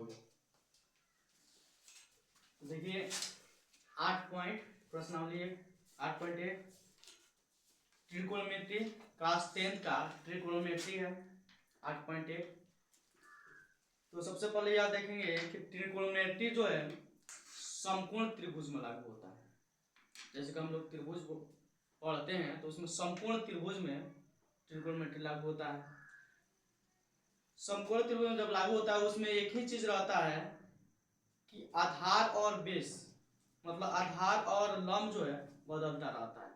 गया। तो देखिए 8 पॉइंट प्रश्नावली 8.1 ट्रिकोणोमेट्री क्लास 10 का ट्रिकोणोमेट्री है 8.1। तो सबसे पहले याद देखेंगे कि ट्रिकोणोमेट्री जो है समकोण त्रिभुज में लागू होता है। जैसे कि हम लोग त्रिभुज पढ़ते हैं तो उसमें समकोण त्रिभुज में ट्रिकोणोमेट्री लागू होता है। समकोण त्रिभुज में जब लागू होता है उसमें एक ही चीज रहता है कि आधार और बेस, मतलब आधार और लंब जो है बदलता रहता है।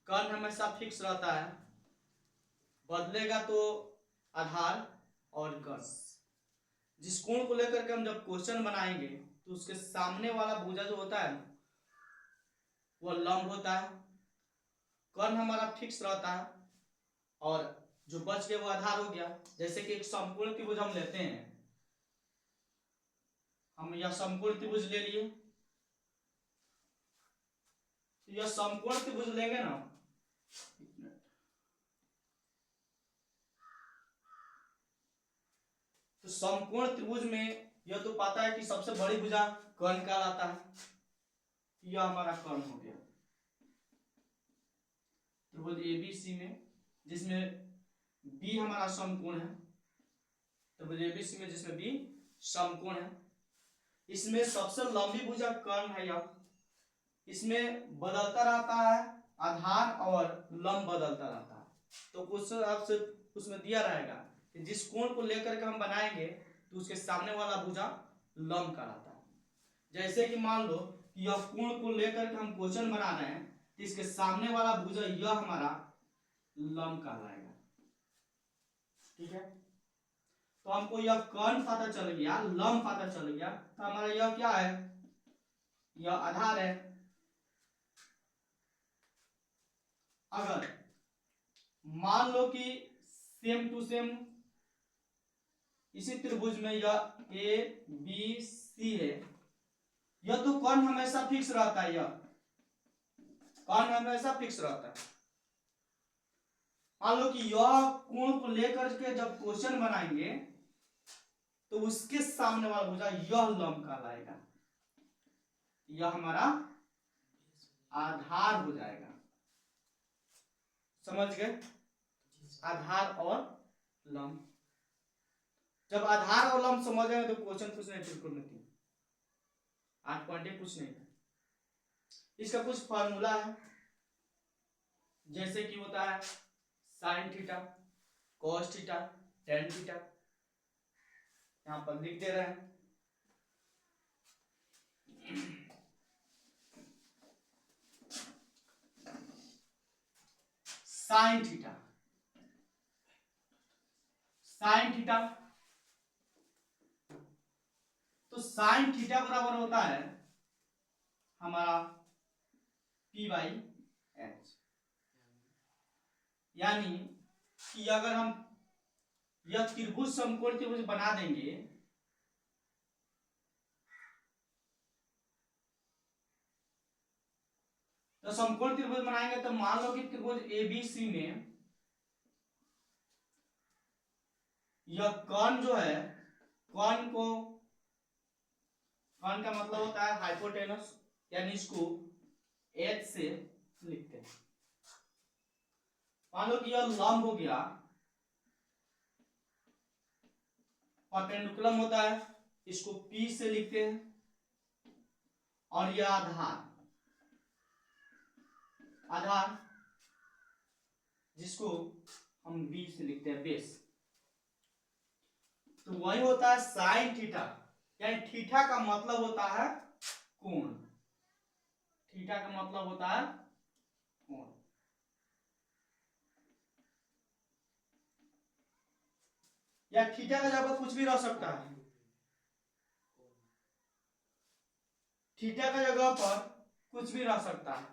कर्ण हमेशा फिक्स रहता है, बदलेगा तो आधार और कर्ण। जिस कोण को लेकर के हम जब क्वेश्चन बनाएंगे तो उसके सामने वाला भुजा जो होता है वह लंब होता है, कर्ण हमारा फिक्स रहता है और जो बच गया वो आधार हो गया। जैसे कि एक समकोण त्रिभुज हम लेते हैं, हम यह समकोण त्रिभुज ले लिए, तो यह समकोण त्रिभुज लेंगे ना, तो समकोण त्रिभुज में यह तो पता है कि सबसे बड़ी भुजा कर्ण कहलाता है, यह हमारा कर्ण हो गया त्रिभुज एबीसी में, जिसमें बी हमारा समकोण है, त्रिभुज एबीसी में जिसमें बी समकोण है। इसमें सबसे लंबी भुजा कर्ण है, यह इसमें बदलता रहता है आधार और लंब बदलता रहता है। तो कुछ आपसे उसमें दिया रहेगा कि जिस कोण को लेकर के हम बनाएंगे तो उसके सामने वाला भुजा लंब कहलाता है। जैसे कि मान लो कि यह कोण को लेकर के हम क्वेश्चन बना रहे हैं तो इसके सामने वाला भुजा यह हमारा लंब कहलाएगा। ठीक है, तो हमको यह कर्ण पता चल गया, लंब पता चल गया, तो हमारा यह क्या है, यह आधार है। अगर मान लो कि सेम टू सेम इसी त्रिभुज में यह ए बी सी है, यह तो कर्ण हमेशा फिक्स रहता है, यह कर्ण हमेशा फिक्स रहता है। मान लो कि यह कोण को लेकर के जब क्वेश्चन बनाएंगे तो उसके सामने वाला भुजा यह लंब कहलाएगा, यह हमारा आधार हो जाएगा। समझ गए, आधार और लंब। जब आधार और लंब समझ गए तो क्वेश्चन कुछ नहीं, त्रिकोणमिति 8.1 कुछ नहीं है। इसका कुछ फार्मूला है, जैसे कि होता है sine theta, cos theta, tan theta, यहां पर लिख दे रहे हैं। साइन थीटा, साइन थीटा, तो साइन थीटा बराबर होता है हमारा P/H। यानी कि अगर हम यह त्रिभुज समकोण त्रिभुज बना देंगे तो समकोण त्रिभुज बनाएंगे तो मान लो कि त्रिभुज एबीसी में यह कर्ण जो है, कर्ण को, कर्ण का मतलब होता है हाइपोटेनस, यानी इसको H से लिखते हैं। मान लो कि यह लंब हो गया, परपेंडिकुलम होता है, इसको P से लिखते हैं, और यह आधार, आधार जिसको हम B से लिखते हैं, बेस। तो वही होता है साइन थीटा, यानी थीटा का मतलब होता है कोण, थीटा का मतलब होता है कोण। या थीटा का जगह कुछ भी रह सकता है, थीटा का जगह पर कुछ भी रह सकता है,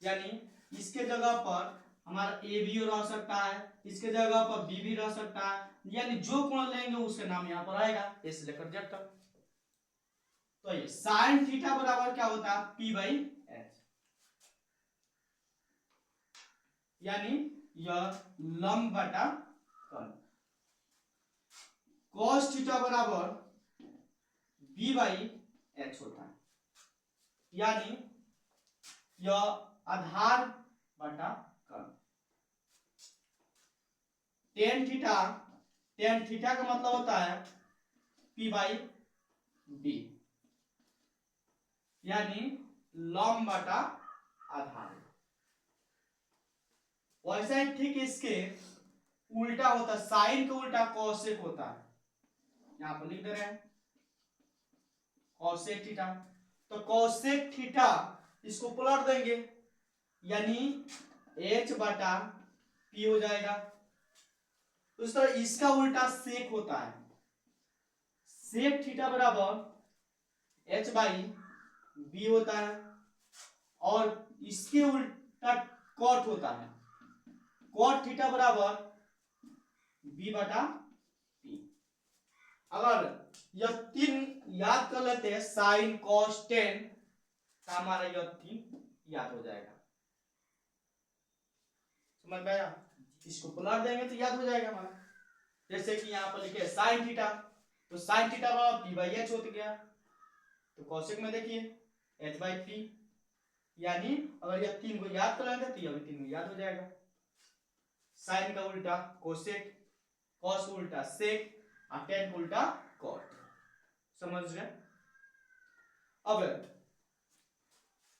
यानी इसके जगह पर हमारा ए भी रह सकता है, इसके जगह पर बी भी रह सकता है, यानी जो कोण लेंगे उसके नाम यहां पर आएगा, ए से लेकर जेड तक। तो ये साइन थीटा बराबर क्या होता है, P/H, यानी यह लंब बटा कर्ण। cos थीटा बराबर b बाई एच होता है, यानी यह आधार बटा कर्ण। टेन थीटा का मतलब होता है p बाई b, यानी लंब बटा आधार। वैसे ही ठीक इसके उल्टा होता है, साइन का उल्टा कॉसेक होता है, यहां पर लिख दे रहे हैं कॉसेक थीटा। तो कॉसेक थीटा इसको पलट देंगे, यानी h बटा p हो जाएगा। उस तरह इसका उल्टा सेक होता है, सेक थीटा बराबर h बाई b होता है, और इसके उल्टा कॉट होता है, कॉट थीटा बराबर b बटा p। अगर यह तीन याद कर लेते हैं, साइन कॉस टेन, तो हमारा यह तीन याद हो जाएगा। समझ में आया? इसको पलट देंगे तो याद हो जाएगा हमारा। जैसे कि यहाँ पर लिखे साइन थीटा, तो साइन थीटा बराबर p बाई एच हो गया। तो कौशिक में देखिए h बाई p, यानी अगर यह तीन को याद कर लेंगे तो यह भी तीन को याद हो जाएगा। साइन का उल्टा कोसेक, कॉस का उल्टा सेक, और टेन का उल्टा कॉट। समझ गए? अब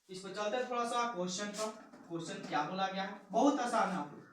इस पर चलते थोड़ा सा क्वेश्चन पर। क्वेश्चन क्या बोला गया है, बहुत आसान है। आप लोग